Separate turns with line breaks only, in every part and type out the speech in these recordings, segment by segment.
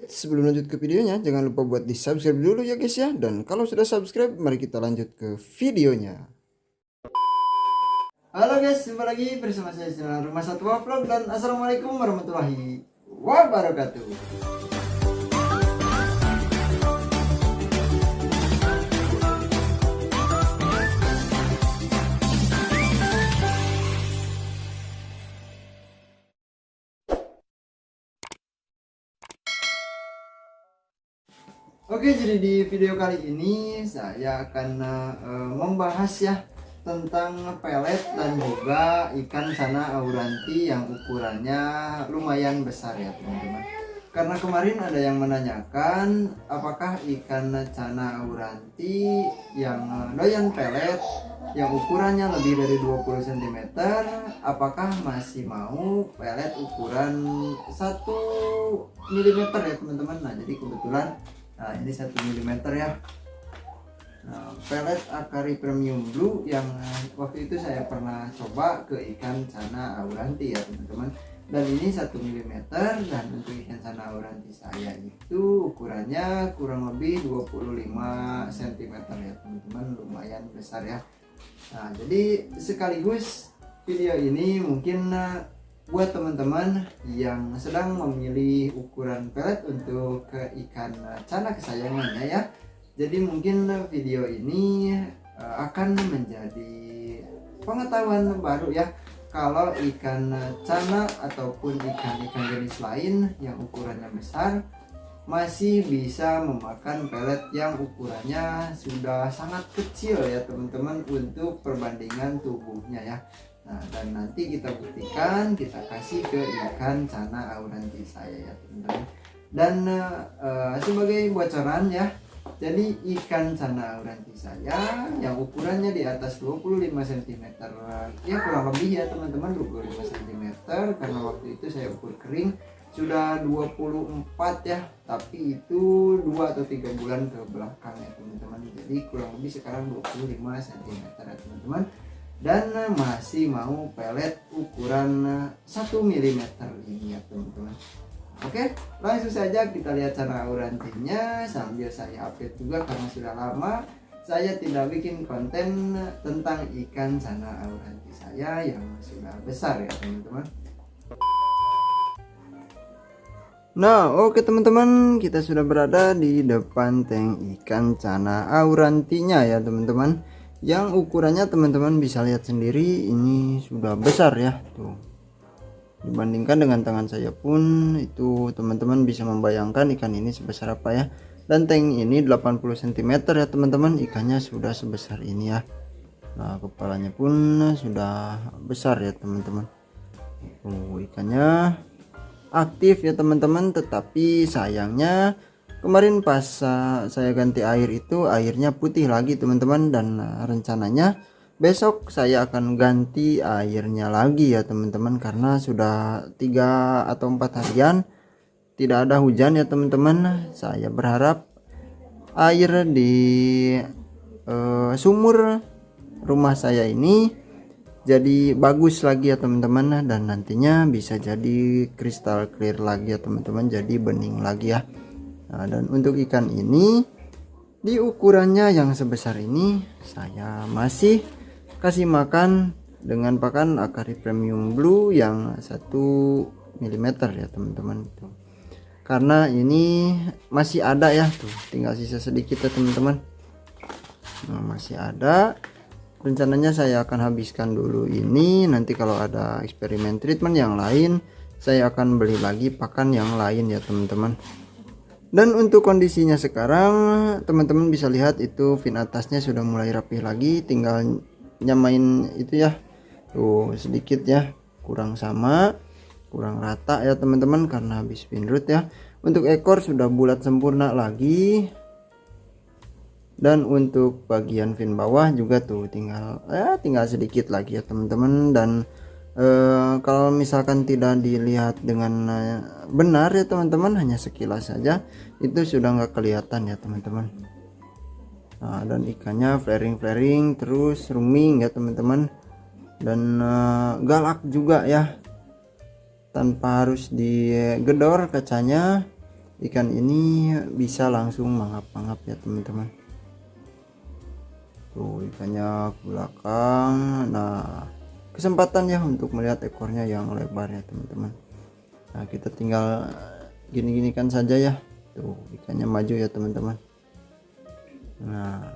Sebelum lanjut ke videonya, jangan lupa buat di subscribe dulu ya guys ya. Dan kalau sudah subscribe, mari kita lanjut ke videonya. Halo guys, jumpa lagi bersama saya channel Rumah Satwa Vlog. Dan assalamualaikum warahmatullahi wabarakatuh. Oke, jadi di video kali ini saya akan membahas ya tentang pelet dan juga ikan sana auranti yang ukurannya lumayan besar ya teman-teman. Karena kemarin ada yang menanyakan apakah ikan cana auranti yang doyan pelet yang ukurannya lebih dari 20 cm apakah masih mau pelet ukuran 1 mm ya teman-teman. Nah, jadi kebetulan ini 1 mm ya. Nah, pelet Akari Premium Blue yang waktu itu saya pernah coba ke ikan cana auranti ya teman-teman. Dan ini 1 mm, dan untuk ikan cana auranti saya itu ukurannya kurang lebih 25 cm ya teman-teman, lumayan besar ya. Nah, jadi sekaligus video ini mungkin buat teman-teman yang sedang memilih ukuran pelet untuk ke ikan cana kesayangannya ya. Jadi mungkin video ini akan menjadi pengetahuan baru ya, kalau ikan cana ataupun ikan-ikan jenis lain yang ukurannya besar masih bisa memakan pelet yang ukurannya sudah sangat kecil ya teman-teman untuk perbandingan tubuhnya ya. Nah, dan nanti kita buktikan, kita kasih ke ikan cana auranti saya ya teman-teman. Dan sebagai bocoran ya, jadi ikan cana auranti saya yang ukurannya di atas 25 cm ya, kurang lebih ya teman-teman 25 cm, karena waktu itu saya ukur kering sudah 24 ya, tapi itu 2 atau 3 bulan ke belakang ya teman-teman. Jadi kurang lebih sekarang 25 cm ya teman-teman, dan masih mau pelet ukuran 1 mm ini ya teman-teman. Oke, langsung saja kita lihat cara aurantinya sambil saya update juga, karena sudah lama saya tidak bikin konten tentang ikan cana auranti saya yang sudah besar ya teman-teman. Nah, oke teman-teman, kita sudah berada di depan tank ikan cana aurantinya ya teman-teman. Yang ukurannya teman-teman bisa lihat sendiri, ini sudah besar ya tuh. Dibandingkan dengan tangan saya pun itu teman-teman bisa membayangkan ikan ini sebesar apa ya. Dan tank ini 80 cm ya teman-teman, ikannya sudah sebesar ini ya. Nah, kepalanya pun sudah besar ya teman-teman. Ikannya aktif ya teman-teman, tetapi sayangnya kemarin pas saya ganti air itu airnya putih lagi teman-teman, dan rencananya besok saya akan ganti airnya lagi ya teman-teman, karena sudah 3 atau 4 harian tidak ada hujan ya teman-teman. Saya berharap air di sumur rumah saya ini jadi bagus lagi ya teman-teman, dan nantinya bisa jadi kristal clear lagi ya teman-teman, jadi bening lagi ya. Nah, dan untuk ikan ini di ukurannya yang sebesar ini saya masih kasih makan dengan pakan Akari Premium Blue yang 1 mm ya teman-teman tuh. Karena ini masih ada ya tuh, tinggal sisa sedikit ya teman-teman. Nah, masih ada. Rencananya saya akan habiskan dulu ini, nanti kalau ada eksperimen treatment yang lain saya akan beli lagi pakan yang lain ya teman-teman. Dan untuk kondisinya sekarang teman-teman bisa lihat itu fin atasnya sudah mulai rapih lagi, tinggal nyamain itu ya tuh, sedikit ya kurang sama, kurang rata ya teman-teman karena habis fin root ya. Untuk ekor sudah bulat sempurna lagi, dan untuk bagian fin bawah juga tuh tinggal sedikit lagi ya teman-teman. Dan kalau misalkan tidak dilihat dengan benar ya teman-teman, hanya sekilas saja itu sudah nggak kelihatan ya teman-teman. Nah, dan ikannya flaring terus rooming ya teman-teman, dan galak juga ya, tanpa harus digedor kacanya ikan ini bisa langsung mangap-mangap ya teman-teman. Tuh ikannya ke belakang. Nah, kesempatan ya untuk melihat ekornya yang lebar ya teman-teman. Nah, kita tinggal gini-gini kan saja ya. Tuh ikannya maju ya teman-teman. Nah,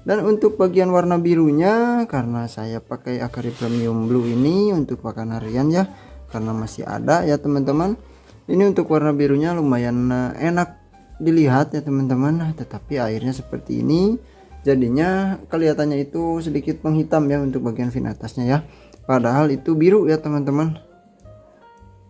dan untuk bagian warna birunya, karena saya pakai Akari Premium Blue ini untuk pakan harian ya, karena masih ada ya teman-teman. Ini untuk warna birunya lumayan enak dilihat ya teman-teman, tetapi airnya seperti ini, jadinya kelihatannya itu sedikit menghitam ya untuk bagian fin atasnya ya, padahal itu biru ya teman-teman.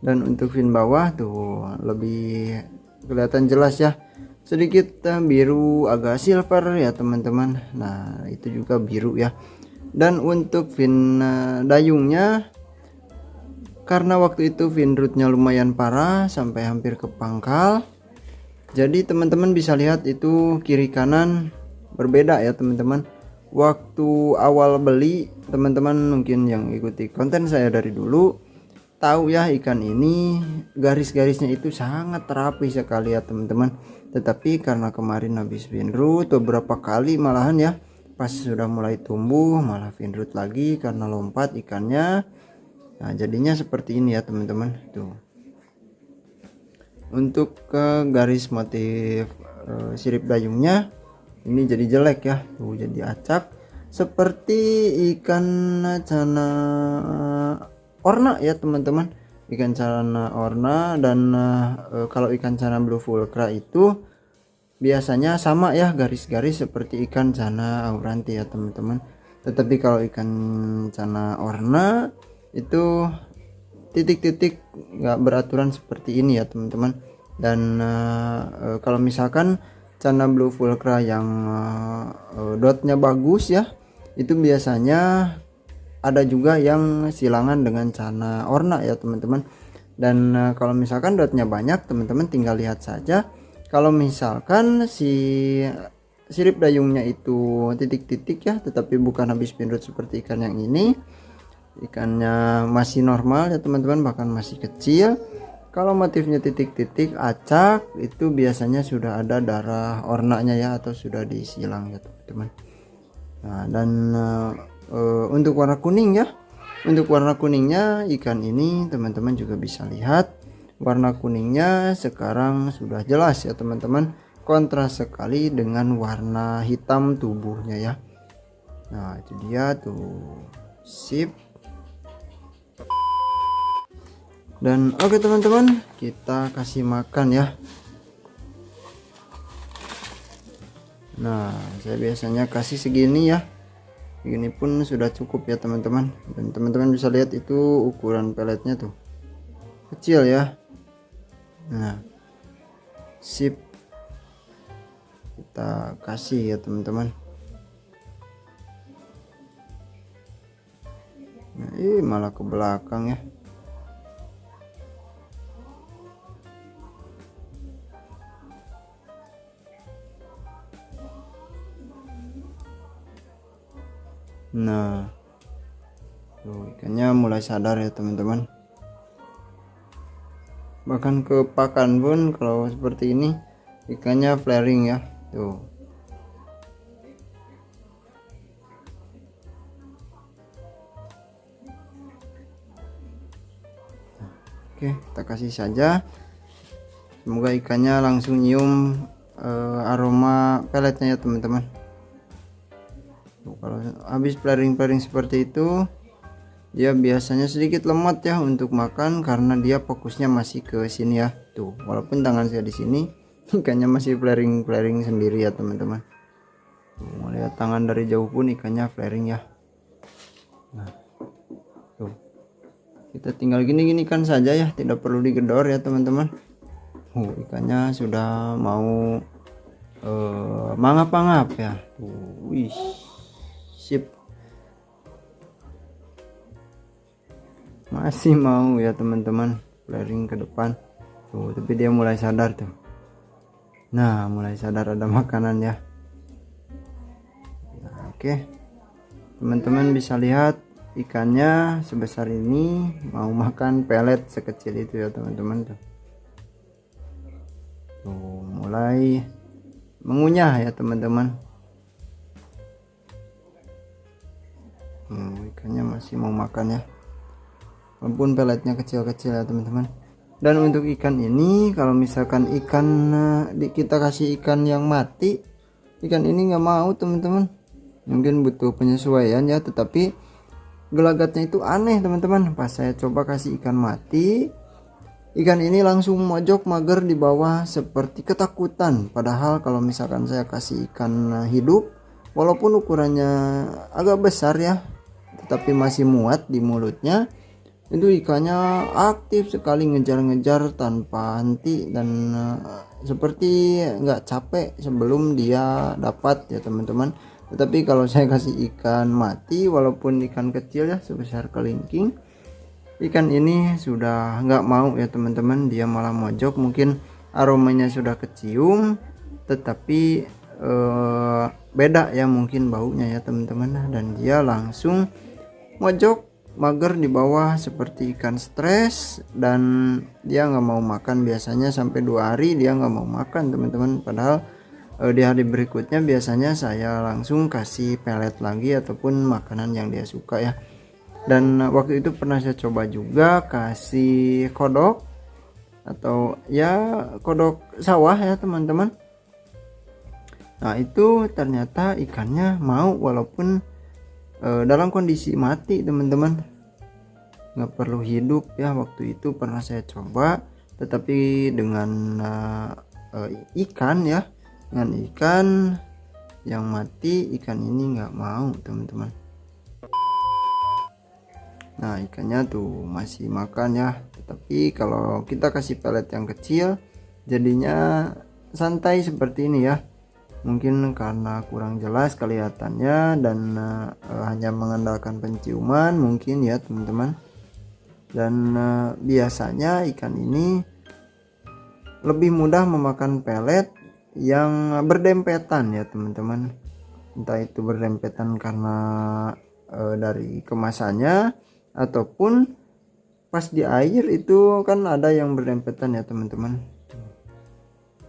Dan untuk fin bawah tuh lebih kelihatan jelas ya, sedikit biru agak silver ya teman-teman. Nah itu juga biru ya. Dan untuk fin dayungnya, karena waktu itu fin rootnya lumayan parah sampai hampir ke pangkal, jadi teman-teman bisa lihat itu kiri kanan berbeda ya teman-teman. Waktu awal beli, teman-teman mungkin yang ikuti konten saya dari dulu tahu ya, ikan ini garis-garisnya itu sangat rapi sekali ya teman-teman. Tetapi karena kemarin habis finroot beberapa kali malahan ya, pas sudah mulai tumbuh malah finroot lagi karena lompat ikannya. Nah jadinya seperti ini ya teman-teman. Tuh untuk garis motif sirip dayungnya ini jadi jelek ya. Tuh jadi acak seperti ikan cana orna ya teman-teman, ikan cana orna. Dan kalau ikan cana blue fulcra itu biasanya sama ya, garis-garis seperti ikan cana auranti ya teman-teman. Tetapi kalau ikan cana orna itu titik-titik nggak beraturan seperti ini ya teman-teman. Dan kalau misalkan cana blue fulcra yang dotnya bagus ya, itu biasanya ada juga yang silangan dengan cana orna ya teman-teman. Dan kalau misalkan dotnya banyak, teman-teman tinggal lihat saja. Kalau misalkan si sirip dayungnya itu titik-titik ya, tetapi bukan habis finroot seperti ikan yang ini, ikannya masih normal ya teman-teman, bahkan masih kecil. Kalau motifnya titik-titik acak, itu biasanya sudah ada darah ornanya ya, atau sudah disilang ya teman-teman. Nah dan untuk warna kuning ya, untuk warna kuningnya ikan ini teman-teman juga bisa lihat, warna kuningnya sekarang sudah jelas ya teman-teman, kontras sekali dengan warna hitam tubuhnya ya. Nah itu dia tuh, sip. Dan oke teman-teman, kita kasih makan ya. Nah saya biasanya kasih segini ya, segini pun sudah cukup ya teman-teman. Dan teman-teman bisa lihat itu ukuran peletnya tuh kecil ya. Nah sip, kita kasih ya teman-teman. Nah malah ke belakang ya. Nah tuh ikannya mulai sadar ya teman-teman, bahkan ke pakan pun kalau seperti ini ikannya flaring ya tuh. Oke kita kasih saja, semoga ikannya langsung nyium aroma peletnya ya teman-teman. Kalau habis flaring seperti itu, dia biasanya sedikit lemot ya untuk makan, karena dia fokusnya masih ke sini ya. Tuh, walaupun tangan saya di sini, ikannya masih flaring sendiri ya teman-teman. Mau lihat tangan dari jauh pun ikannya flaring ya. Nah, tuh, kita tinggal gini-gini kan saja ya, tidak perlu digedor ya teman-teman. Ikannya sudah mau mangap-mangap ya. Wih, sip. Masih mau ya teman-teman, flaring ke depan tuh, tapi dia mulai sadar tuh. Nah mulai sadar ada makanan ya. Nah, oke teman-teman bisa lihat ikannya sebesar ini mau makan pelet sekecil itu ya teman-teman. Tuh mulai mengunyah ya teman-teman. Ikannya masih mau makan ya, walaupun peletnya kecil-kecil ya teman-teman. Dan untuk ikan ini, kalau misalkan ikan kita kasih ikan yang mati, ikan ini nggak mau teman-teman. Mungkin butuh penyesuaian ya, tetapi gelagatnya itu aneh teman-teman. Pas saya coba kasih ikan mati, ikan ini langsung mojok mager di bawah seperti ketakutan. Padahal kalau misalkan saya kasih ikan hidup, walaupun ukurannya agak besar ya, tetapi masih muat di mulutnya, itu ikannya aktif sekali ngejar-ngejar tanpa henti dan seperti nggak capek sebelum dia dapat ya teman-teman. Tetapi kalau saya kasih ikan mati, walaupun ikan kecil ya sebesar kelingking, ikan ini sudah nggak mau ya teman-teman. Dia malah mojok, mungkin aromanya sudah kecium, tetapi beda ya mungkin baunya ya teman-teman. Dan dia langsung mojok mager di bawah seperti ikan stres, dan dia nggak mau makan. Biasanya sampai 2 hari dia nggak mau makan teman-teman. Padahal di hari berikutnya biasanya saya langsung kasih pelet lagi ataupun makanan yang dia suka ya. Dan waktu itu pernah saya coba juga kasih kodok atau ya kodok sawah ya teman-teman. Nah itu ternyata ikannya mau, walaupun dalam kondisi mati teman-teman, nggak perlu hidup ya. Waktu itu pernah saya coba, tetapi dengan ikan ya, dengan ikan yang mati, ikan ini nggak mau teman-teman. Nah ikannya tuh masih makan ya, tetapi kalau kita kasih pelet yang kecil jadinya santai seperti ini ya. Mungkin karena kurang jelas kelihatannya dan hanya mengandalkan penciuman mungkin ya teman-teman. Dan biasanya ikan ini lebih mudah memakan pelet yang berdempetan ya teman-teman. Entah itu berdempetan karena dari kemasannya ataupun pas di air itu kan ada yang berdempetan ya teman-teman.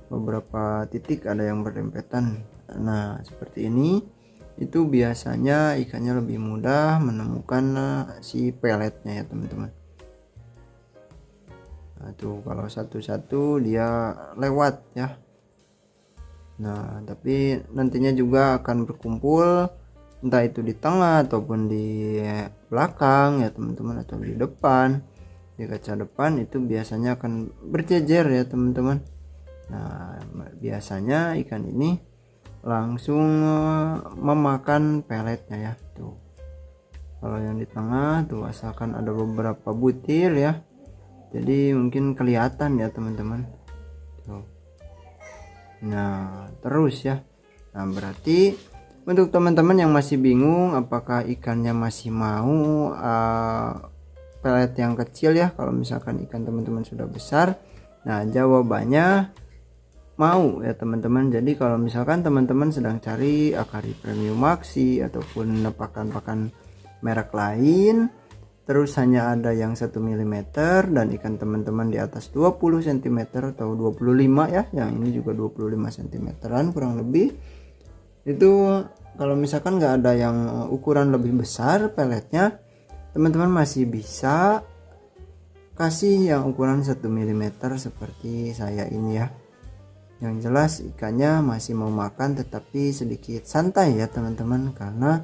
Beberapa titik ada yang berdempetan. Nah seperti ini, itu biasanya ikannya lebih mudah menemukan si peletnya ya teman-teman. Nah tuh kalau satu-satu dia lewat ya. Nah tapi nantinya juga akan berkumpul, entah itu di tengah ataupun di belakang ya teman-teman, atau di depan, di kaca depan. Itu biasanya akan berjejer ya teman-teman. Nah biasanya ikan ini langsung memakan peletnya ya. Tuh kalau yang di tengah tuh asalkan ada beberapa butir ya, jadi mungkin kelihatan ya teman-teman. Tuh. Nah terus ya. Nah berarti untuk teman-teman yang masih bingung apakah ikannya masih mau pelet yang kecil ya, kalau misalkan ikan teman-teman sudah besar, nah jawabannya mau ya teman-teman. Jadi kalau misalkan teman-teman sedang cari Akari Premium Maxi ataupun pakan-pakan merek lain, terus hanya ada yang 1 mm dan ikan teman-teman di atas 20 cm atau 25 ya, yang ini juga 25 cm kurang lebih, itu kalau misalkan nggak ada yang ukuran lebih besar peletnya, teman-teman masih bisa kasih yang ukuran 1 mm seperti saya ini ya. Yang jelas ikannya masih mau makan, tetapi sedikit santai ya teman-teman, karena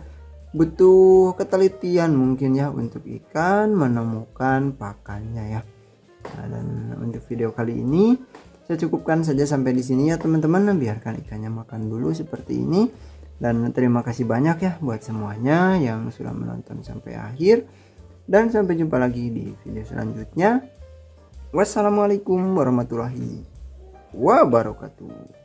butuh ketelitian mungkin ya untuk ikan menemukan pakannya ya. Nah, dan untuk video kali ini saya cukupkan saja sampai di sini ya teman-teman. Biarkan ikannya makan dulu seperti ini. Dan terima kasih banyak ya buat semuanya yang sudah menonton sampai akhir, dan sampai jumpa lagi di video selanjutnya. Wassalamualaikum warahmatullahi wabarakatuh.